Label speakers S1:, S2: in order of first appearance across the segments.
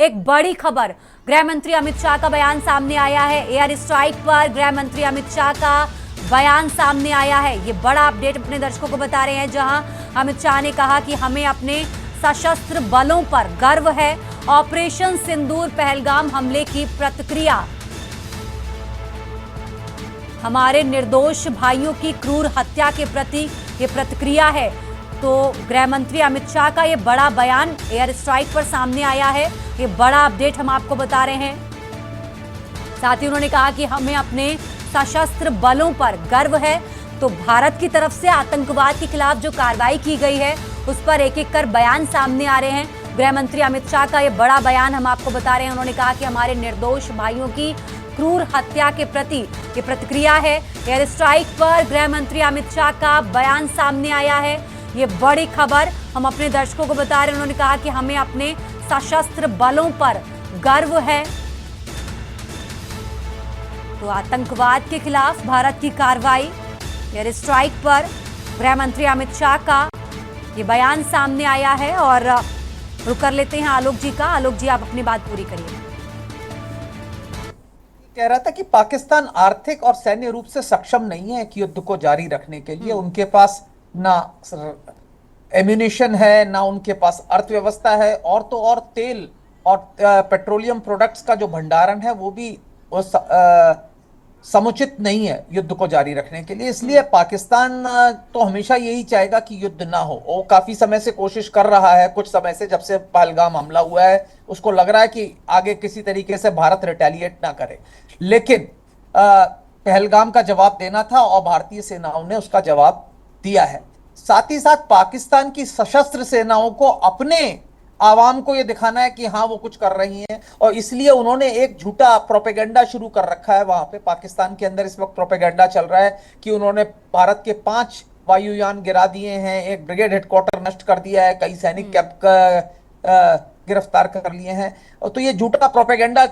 S1: एक बड़ी खबर, गृह मंत्री अमित शाह का बयान सामने आया है। एयर स्ट्राइक पर गृह मंत्री अमित शाह का बयान सामने आया है। ये बड़ा अपडेट अपने दर्शकों को बता रहे हैं, जहां अमित शाह ने कहा कि हमें अपने सशस्त्र बलों पर गर्व है। ऑपरेशन सिंदूर पहलगाम हमले की प्रतिक्रिया, हमारे निर्दोष भाइयों की क्रूर हत्या के प्रति ये प्रतिक्रिया है। तो गृह मंत्री अमित शाह का ये बड़ा बयान एयर स्ट्राइक पर सामने आया है। ये बड़ा अपडेट हम आपको बता रहे हैं। साथ ही उन्होंने कहा कि हमें अपने सशस्त्र बलों पर गर्व है। तो भारत की तरफ से आतंकवाद के खिलाफ जो कार्रवाई की गई है, उस पर एक एक कर बयान सामने आ रहे हैं। गृह मंत्री अमित शाह का ये बड़ा बयान हम आपको बता रहे हैं। उन्होंने कहा कि हमारे निर्दोष भाइयों की क्रूर हत्या के प्रति ये प्रतिक्रिया है। एयर स्ट्राइक पर गृह मंत्री अमित शाह का बयान सामने आया है। ये बड़ी खबर हम अपने दर्शकों को बता रहे हैं। उन्होंने कहा कि हमें अपने सशस्त्र बलों पर गर्व है। तो आतंकवाद के खिलाफ भारत की कार्रवाई, एयर स्ट्राइक पर गृह मंत्री अमित शाह का ये बयान सामने आया है। और रुक कर लेते हैं आलोक जी का। आलोक जी, आप अपनी बात पूरी करिए।
S2: कह रहा था कि पाकिस्तान आर्थिक और सैन्य रूप से सक्षम नहीं है कि युद्ध को जारी रखने के लिए। उनके पास ना एम्यूनिशन है, ना उनके पास अर्थव्यवस्था है, और तो और तेल और पेट्रोलियम प्रोडक्ट्स का जो भंडारण है वो भी समुचित नहीं है युद्ध को जारी रखने के लिए। इसलिए पाकिस्तान तो हमेशा यही चाहेगा कि युद्ध ना हो। वो काफी समय से कोशिश कर रहा है, कुछ समय से, जब से पहलगाम हमला हुआ है उसको लग रहा है कि आगे किसी तरीके से भारत रिटेलिएट ना करे। लेकिन पहलगाम का जवाब देना था और भारतीय सेनाओं ने उसका जवाब दिया है। साथ ही साथ पाकिस्तान की सशस्त्र सेनाओं को अपने आवाम को यह दिखाना है कि हाँ वो कुछ कर रही हैं, और इसलिए उन्होंने एक झूठा प्रोपेगेंडा शुरू कर रखा है। वहां पे पाकिस्तान के अंदर इस वक्त प्रोपेगेंडा चल रहा है कि उन्होंने भारत के 5 वायुयान गिरा दिए हैं, एक ब्रिगेड हेडक्वार्टर नष्ट कर दिया है, कई सैनिक कैंप गिरफ्तार कर लिए हैं। तो ये झूठा प्रोपेगेंडा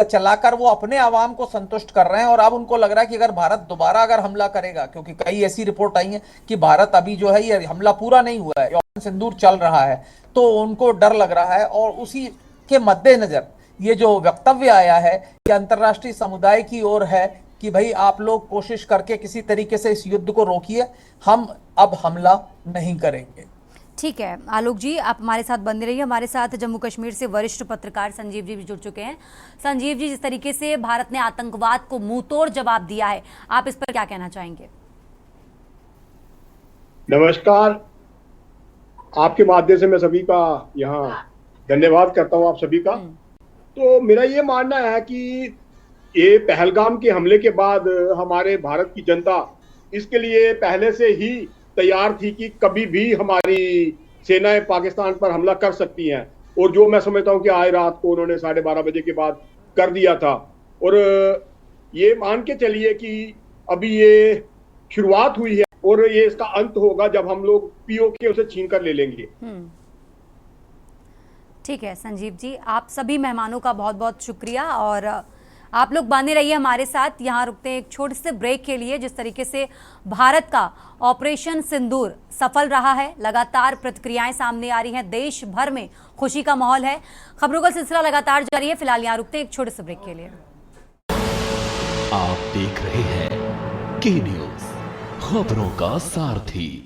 S2: चलाकर वो अपने आवाम को संतुष्ट कर रहे हैं। और अब उनको लग रहा है कि अगर भारत दोबारा अगर हमला करेगा, क्योंकि कई ऐसी रिपोर्ट आई है कि भारत अभी जो है ये हमला पूरा नहीं हुआ है, ऑपरेशन सिंदूर चल रहा है, तो उनको डर लग रहा है। और उसी के मद्देनजर ये जो वक्तव्य आया है ये अंतर्राष्ट्रीय समुदाय की ओर है कि भाई आप लोग कोशिश करके किसी तरीके से इस युद्ध को रोकिए, हम अब हमला नहीं करेंगे।
S1: ठीक है आलोक जी, आप हमारे साथ बने रहिए। हमारे साथ जम्मू कश्मीर से वरिष्ठ पत्रकार संजीव जी भी जुड़ चुके हैं। संजीव जी, जिस तरीके से भारत ने आतंकवाद को मुंहतोड़ जवाब दिया है, आप इस पर क्या कहना चाहेंगे?
S3: नमस्कार, आपके माध्यम से मैं सभी का यहाँ धन्यवाद करता हूँ, आप सभी का। तो मेरा ये मानना है कि ये पहलगाम के हमले के बाद हमारे भारत की जनता इसके लिए पहले से ही तैयार थी कि कभी भी हमारी सेनाएं पाकिस्तान पर हमला कर सकती हैं। और जो मैं समझता हूं कि आज रात को उन्होंने 12:30 बजे के बाद कर दिया था। और ये मान के चलिए कि अभी ये शुरुआत हुई है और ये इसका अंत होगा जब हम लोग पीओके उसे छीन कर ले लेंगे।
S1: ठीक है संजीव जी, आप सभी मेहमानों का बहुत बहुत शुक्रिया। और आप लोग बने रहिए हमारे साथ। यहाँ रुकते हैं एक छोटे से ब्रेक के लिए। जिस तरीके से भारत का ऑपरेशन सिंदूर सफल रहा है, लगातार प्रतिक्रियाएं सामने आ रही हैं, देश भर में खुशी का माहौल है। खबरों का सिलसिला लगातार जारी है। फिलहाल यहाँ रुकते हैं एक छोटे से ब्रेक के लिए।
S4: आप देख रहे हैं के न्यूज़, खबरों का सारथी।